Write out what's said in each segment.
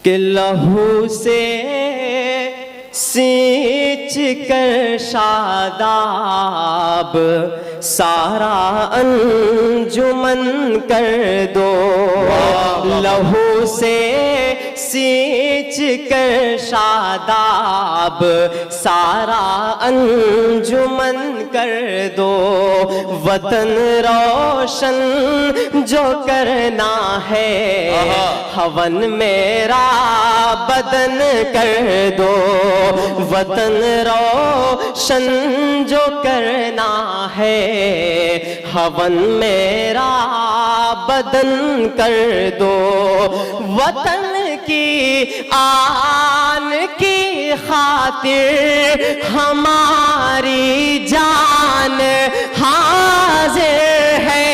کہ لہو سے سینچ کر شاداب سارا انجمن کر دو، لہو سے سینچ کر شاداب سارا انجمن کر دو، وطن روشن جو کرنا ہے ہون میرا بدن کر دو، وطن روشن جو کرنا ہے ہون میرا بدن کر دو، وطن کی آن کی خاطر ہماری جان حاضر ہے،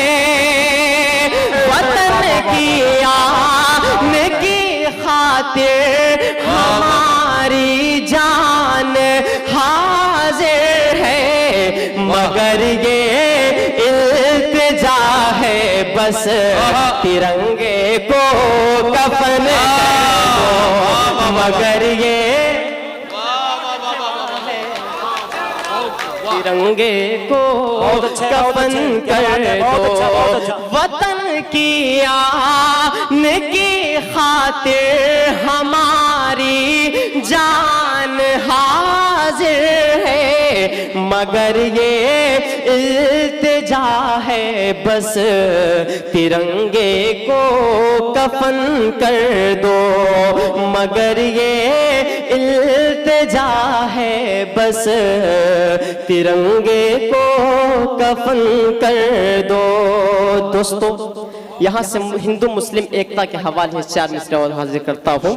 وطن کی آن کی خاطر ہماری جان حاضر ہے، مگر یہ التجا ہے بس ترنگے کو کفن کر دو، مگر یہ ترنگے کو کفن کر دو، وطن کی آن کی خاطر ہماری جان حاضر ہے، مگر یہ التجا ہے بس ترنگے کو کفن کر دو، مگر یہ التجا ہے بس ترنگے کو کفن کر دو۔ دوستو یہاں سے ہندو مسلم ایکتا کے حوالے سے 4 مصرع اور حاضر کرتا ہوں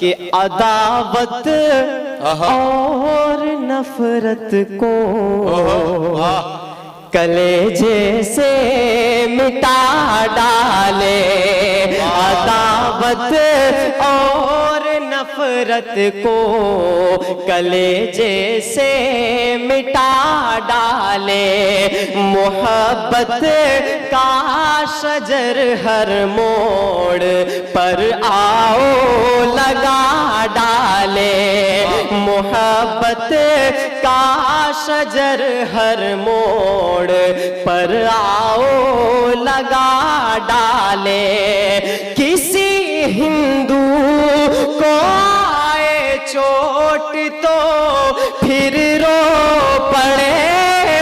کہ عداوت اور نفرت کو کلیجے سے مٹا ڈالے، عداوت اور نفرت کو کلیجے سے مٹا ڈالے، محبت کا شجر ہر موڑ پر آؤ لگا ڈالے، محبت کا شجر ہر موڑ پر آؤ لگا ڈالے، کسی ہندو کو آئے چوٹ تو پھر رو پڑے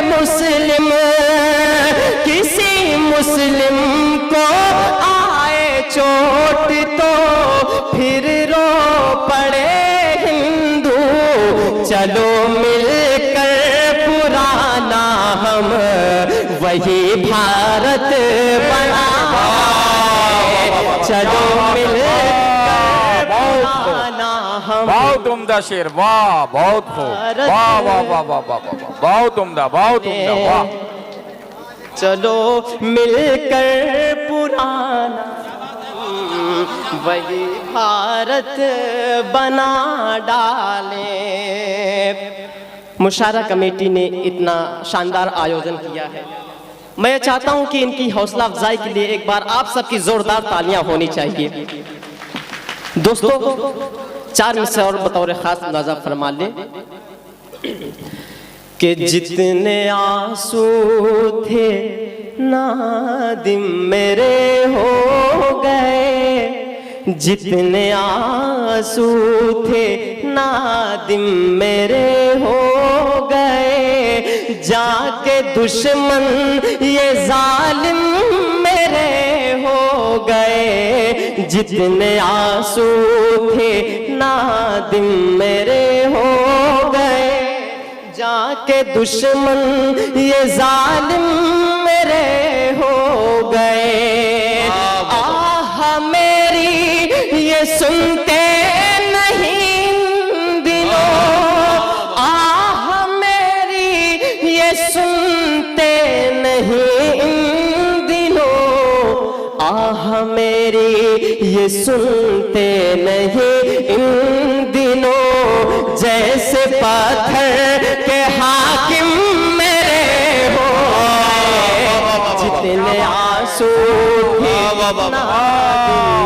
مسلم، کسی مسلم کو آئے چوٹ تو پھر رو پڑے ہندو، چلو مل کر پرانا ہم وہی بھارت بنائیں، چلو مل کر پرانا ہم، بہت عمدہ شعر، واہ بہت خوب، واہ واہ واہ واہ واہ، بہت عمدہ بہت عمدہ، واہ، چلو مل کر پرانا وہی بھارت بنا ڈالیں۔ مشاعرہ کمیٹی نے اتنا شاندار آیوجن کیا ہے، میں چاہتا ہوں کہ ان کی حوصلہ افزائی کے لیے ایک بار آپ سب کی زوردار تالیاں ہونی چاہیے۔ دوستو 4 مصرع اور بطور خاص ملاحظہ فرما لیں کہ جتنے آنسو تھے نادم میرے ہو گئے، جتنے آنسو تھے نادم میرے ہو گئے، جا کے دشمن یہ ظالم میرے ہو گئے، جتنے آنسو تھے نادم میرے ہو گئے، جا کے دشمن یہ ظالم میرے ہو گئے، آہ میری یہ سنتے نہیں دلوں، آہ میری یہ سنتے نہیں دلوں، آہ میری یہ سنتے نہیں ان دنوں، جیسے پتھر کے حاکم میرے ہو گئے، جتنے آنسو تھے نادم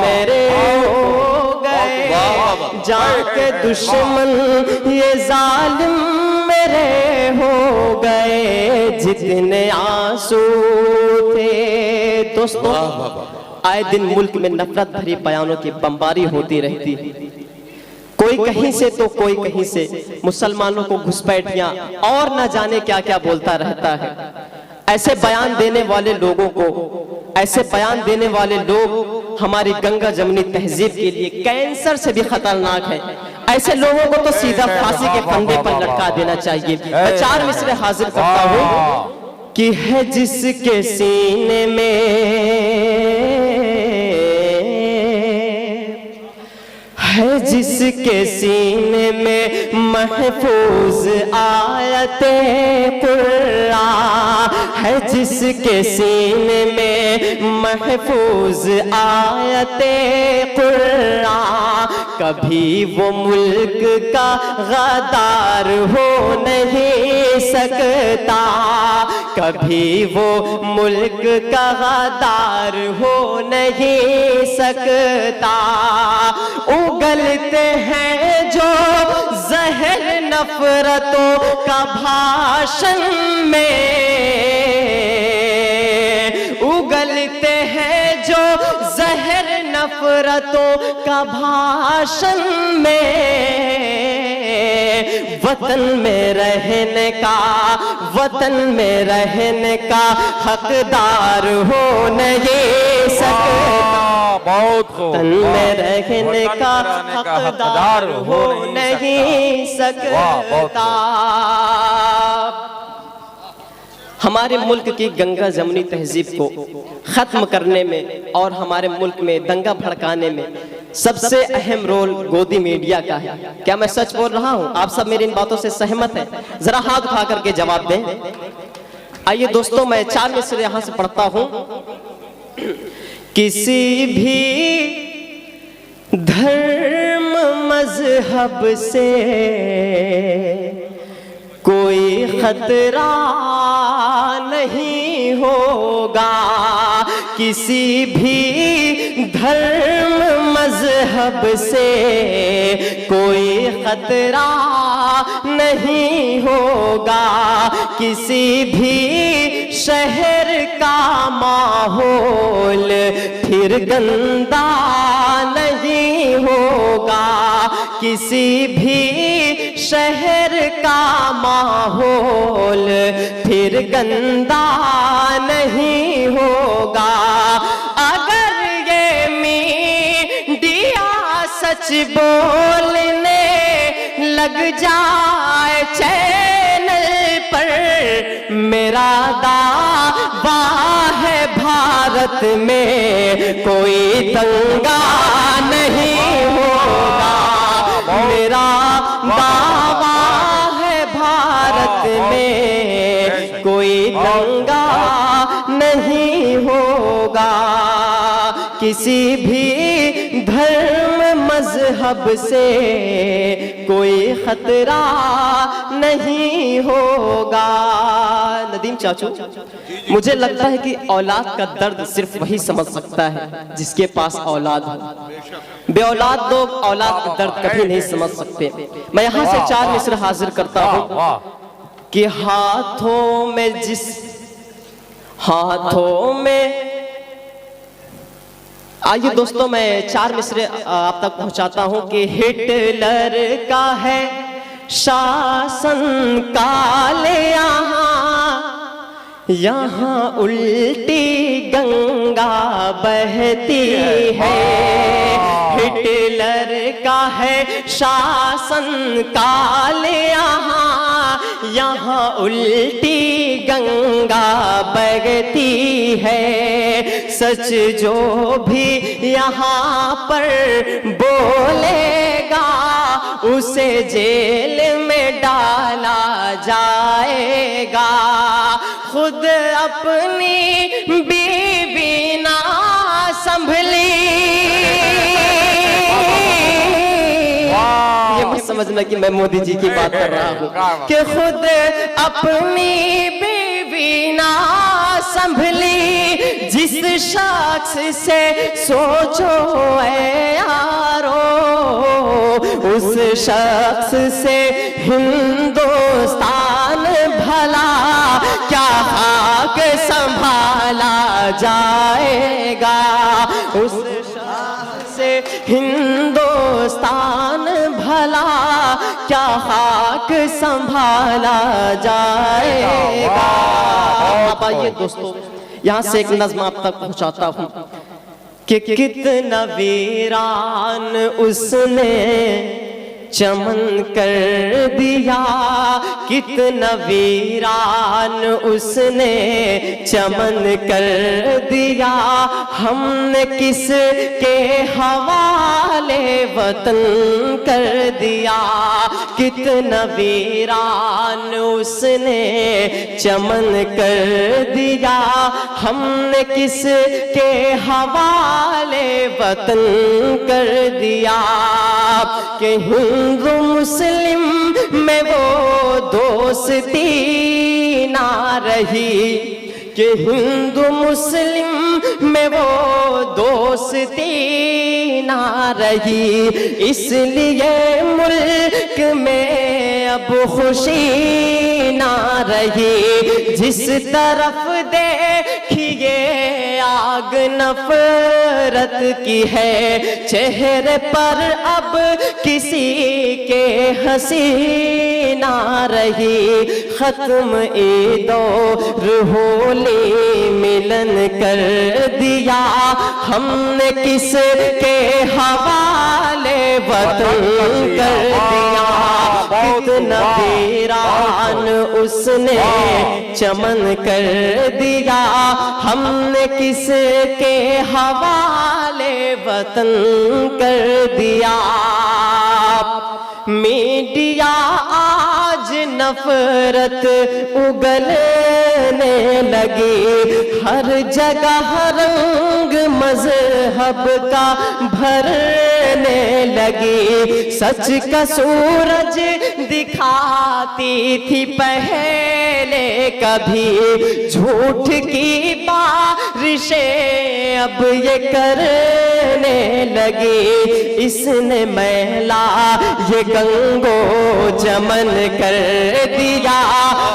میرے ہو جان کے دشمن یہ ظالم میرے ہو گئے جتنے آنسو تھے۔ دوستو آئے دن ملک میں نفرت بھری بیانوں کی بمباری ہوتی رہتی، کوئی کہیں سے تو کوئی کہیں سے مسلمانوں کو گھسپیٹیاں اور نہ جانے کیا کیا بولتا رہتا ہے۔ ایسے بیان دینے والے لوگوں کو، ایسے بیان دینے والے لوگ ہماری گنگا جمنی تہذیب کے لیے کینسر سے بھی خطرناک ہے۔ ایسے لوگوں کو تو سیدھا پھانسی کے پھندے پر لٹکا دینا چاہیے۔ میں 4 مصرے حاضر کرتا ہوں کہ ہے جس کے سینے میں، ہے جس کے سینے میں محفوظ آیت قرآن، ہے جس کے سینے میں محفوظ آیت قرآن، کبھی وہ ملک کا غدار ہو نہیں سکتا، کبھی وہ ملک کا غدار ہو نہیں سکتا۔ اگلتے ہیں جو زہر نفرتوں کا بھاشن میں، اگلتے ہیں جو زہر نفرتوں کا بھاشن میں، وطن میں رہنے کا، وطن میں رہنے کا حقدار ہو نہیں سکتا، وطن میں رہنے کا حقدار ہو نہیں سکتا۔ ہمارے ملک کی گنگا جمنی تہذیب کو ختم کرنے میں اور ہمارے ملک میں دنگا بھڑکانے میں سب سے اہم رول گودی میڈیا کا ہے۔ کیا میں سچ بول رہا ہوں؟ آپ سب میری ان باتوں سے سہمت ہیں؟ ذرا ہاتھ اٹھا کر کے جواب دیں۔ آئیے دوستوں میں 4 مصرے یہاں سے پڑھتا ہوں۔ کسی بھی دھرم مذہب سے کوئی خطرہ نہیں ہوگا، کسی بھی دھرم مذہب سے کوئی خطرہ نہیں ہوگا، کسی بھی شہر کا ماحول پھر گندا نہیں ہوگا، کسی بھی شہر کا ماحول پھر گندا نہیں ہوگا۔ اگر یہ میڈیا سچ بولنے لگ جائے چینل پر، میرا دعویٰ ہے بھارت میں کوئی دنگا نہیں ہوگا، میرا دعویٰ ہے بھارت میں کوئی دنگا نہیں ہوگا، کسی بھی دھرم مذہب سے کوئی خطرہ نہیں ہوگا۔ ندیم چاچو، مجھے لگتا ہے کہ اولاد کا درد صرف وہی سمجھ سکتا ہے جس کے پاس اولاد ہو، بے اولاد لوگ اولاد کا درد کبھی نہیں سمجھ سکتے۔ میں یہاں سے 4 مصرے حاضر کرتا ہوں کہ ہاتھوں میں جس ہاتھوں میں، آئیے دوستوں میں 4 مصرے آپ تک پہنچاتا ہوں کہ ہٹلر کا ہے شاسن کالے یہاں الٹی گنگا بہتی ہے، ہٹلر کا ہے شاسن کالے یہاں الٹی گنگا بہتی ہے، سچ جو بھی یہاں پر بولے گا اسے جیل میں ڈالا جائے گا، خود اپنی بیوی نہ سنبھلی، یہ مت سمجھنا کہ میں مودی جی کی بات کر رہا ہوں، کہ خود اپنی بیوی نہ سنبھلی، جس شخص سے سوچو اے یارو شخص سے ہندوستان بھلا کیا خاک سنبھالا جائے گا، اس شخص سے ہندوستان بھلا کیا خاک سنبھالا جائے گا۔ اب آئیے دوستو یہاں سے ایک نظم آپ تک پہنچاتا ہوں کہ کتنا ویران اس نے چمن کر دیا، کتنا ویران اس نے چمن کر دیا، ہم نے کس کے حوالے وطن کر دیا، کتنا ویران اس نے چمن کر دیا، ہم نے کس کے حوالے وطن کر دیا، کہ ہندو مسلم میں وہ دوستی نہ رہی، کہ ہندو مسلم میں وہ دوستی نہ رہی، اس لیے ملک میں اب خوشی نہ رہی، جس طرف دیکھیے آگ نفرت کی ہے، چہرے پر اب کسی کے ہنسی نہ رہی، ختم عید و ہولی ملن کر دیا، ہم نے کس کے حوالے وطن کر دیا، کتنا ویران اس نے چمن کر دیا، ہم نے کس کے حوالے وطن کر دیا۔ میڈیا آج نفرت اگلنے لگی، ہر جگہ رنگ مذہب کا بھرنے لگی، سچ کا سورج دکھاتی تھی پہلے کبھی، جھوٹ کی بارشیں اب یہ کرنے لگی، اس نے میلا یہ گنگو جمن کر دیا،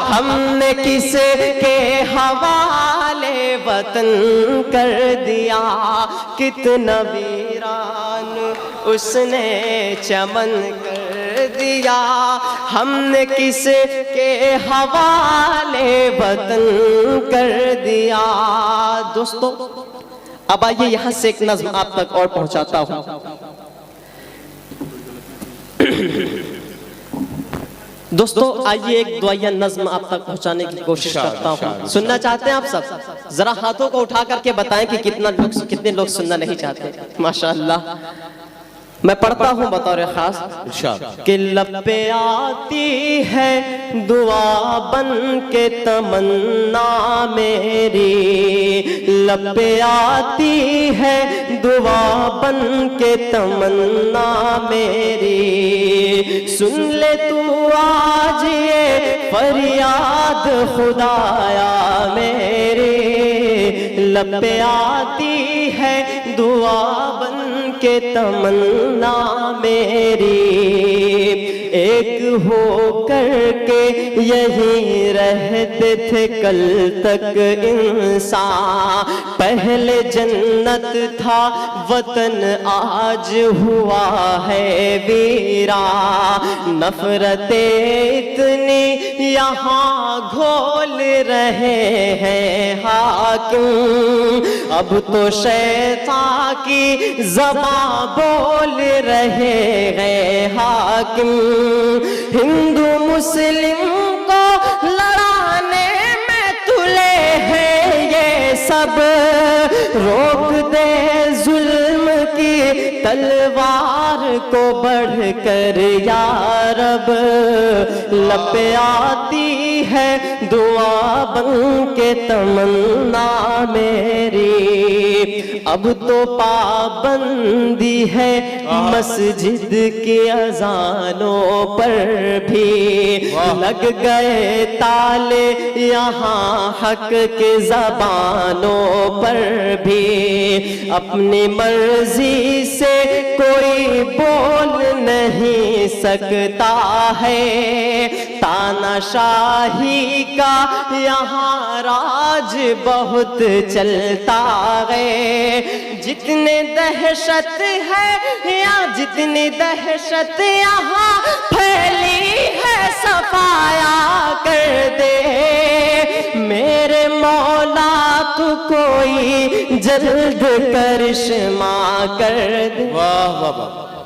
ہم نے کس کے حوالے وطن کر دیا، کتنا ویران اس نے چمن کر دیا، ہم نے کس کے حوالے وطن کر دیا۔ دوستو اب آئیے یہاں سے ایک نظم آپ تک اور پہنچاتا ہوں۔ دوستو آئیے ایک دعائیہ نظم آپ تک پہنچانے کی کوشش کرتا ہوں، سننا چاہتے ہیں آپ سب؟ ذرا ہاتھوں کو اٹھا کر کے بتائیں کہ کتنے لوگ سننا نہیں چاہتے۔ ماشاءاللہ میں پڑھتا ہوں بطور خاص کہ لب پہ آتی ہے دعا بن کے تمنا میری، لب پہ آتی ہے دعا بن کے تمنا میری، سن لے تو آج یہ فریاد خدایا میری، لب پہ آتی ہے دعا بن کے تمنا میری، ایک ہو کر کے یہی رہتے تھے کل تک انسان، پہلے جنت تھا وطن آج ہوا ہے ویران، نفرتیں اتنی یہاں گھول رہے ہیں حاکم، اب تو شیطان کی زبان بول رہے ہیں حاکم، ہندو مسلم کو لڑانے میں تلے ہیں یہ سب، روک دے ظلم کی تلوار کو بڑھ کر یا رب، لب پہ آتی ہے دعا بن کے تمنا میری، اب تو پابندی ہے مسجد کی اذانوں پر بھی، لگ گئے تالے یہاں حق کے زبانوں پر بھی، اپنی مرضی سے کوئی بول نہیں سکتا ہے تانا شاہی کا یہاں راج بہت چلتا ہے جتنے دہشت ہے یا جتنی دہشت یہاں پھیلی ہے صفایا کر دے میرے مولا تو کوئی جلد کرشمہ کر دے واہ واہ واہ